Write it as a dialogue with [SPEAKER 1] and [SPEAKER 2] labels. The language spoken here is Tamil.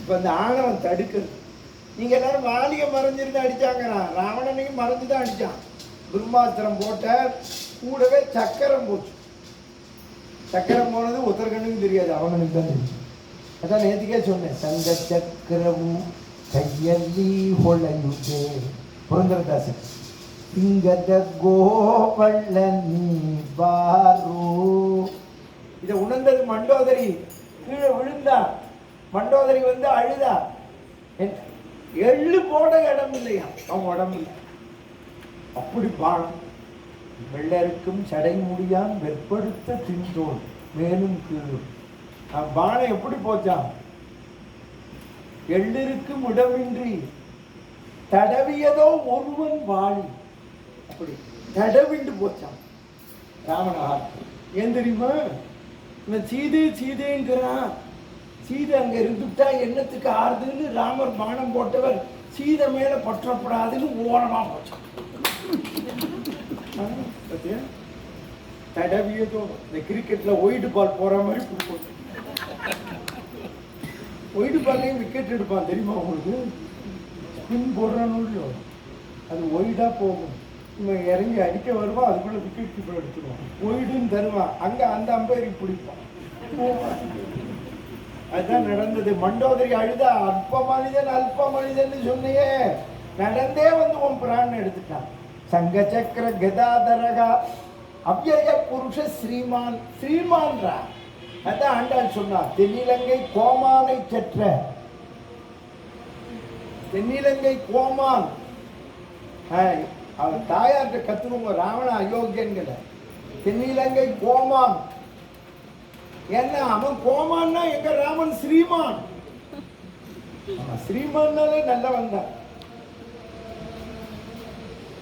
[SPEAKER 1] இப்போ அந்த ஆணவம் தடுக்கிறது. நீங்கள் எல்லாரும் வாலியை மறைஞ்சிருந்து அடித்தாங்கண்ணா, ராவணனையும் மறைஞ்சு தான் அடித்தான். பிரம்மாஸ்திரம் போட்ட கூடவே சக்கரம் போச்சு. சக்கரம் போனது உத்தரகண்ணுக்கு தெரியாது, அவனுக்கு தான் தெரியும். அதான் நேற்றுக்கே சொன்னேன், சங்க சக்கரமும் கையல்லி ஹொளையுதே புரந்தரதாசன். இங்கத கோவள்ள நீ பாரு. இதை உணர்ந்தது மண்டோதரி. கீழே விழுந்தா, மண்டோதரி வந்து அழுதா. எள்ளு போட இடம் இல்லையா அவங்க உடம்புல. அப்படி பானம். வெள்ளருக்கும் சடை முடியான் வெற்படுத்த தின்தோல் மேலும் கீழும். பானம் எப்படி போச்சான்? எள்ளிருக்கும் இடமின்றி தடவியதோ ஒருவன் வாழி. அப்படி தடவிண்டு போச்சான் ராவணஹார். ஏன் தெரியுமா? இவன் சீதை சீதைங்கிறான். சீதை அங்க இருந்துட்டா என்னத்துக்கு ஆறுதுன்னு ராமர் பானம் போட்டவர் சீதை மேல பற்றப்படாதுன்னு ஓரமா போச்சான். தடவியதோ இந்த கிரிக்கெட்ல ஒயிட் பால் போற மாதிரி கொடுக்கும். ஒயிட் பால்லையும் விக்கெட் எடுப்பான் தெரியுமா உங்களுக்கு? ஸ்பின் போடுறான்னு இல்லையோ, அது ஒயிடா போகும். இவன் இறங்கி அடிக்க வருவான், அதுக்குள்ள விக்கெட் கீப்பர் எடுத்துருவான். ஒயிடுன்னு தருவான், அங்க அந்த அம்பையரை பிடிப்பான். அதுதான் நடந்தது. மண்டோதரி அழுதா, அல்ப மனிதன் சொன்னியே, நடந்தே வந்து உன் பிராணம் எடுத்துட்டான். சங்க சக்கர கதாதரகா அவ்யய புருஷ ஸ்ரீமான். ஸ்ரீமான்றா அதான் ஆண்டாள் சொன்னார். தென்னிலங்கை கோமானை செற்ற, தென்னிலங்கை கோமான். அவன் தாயார்கிட்ட கத்துணுங்க, ராவண அயோக்கியன்கிற. தென்னிலங்கை கோமான் என்ன? அவன் கோமான்னா எங்க ராமன் ஸ்ரீமான். ஸ்ரீமான்னாலே நல்ல வந்தான்.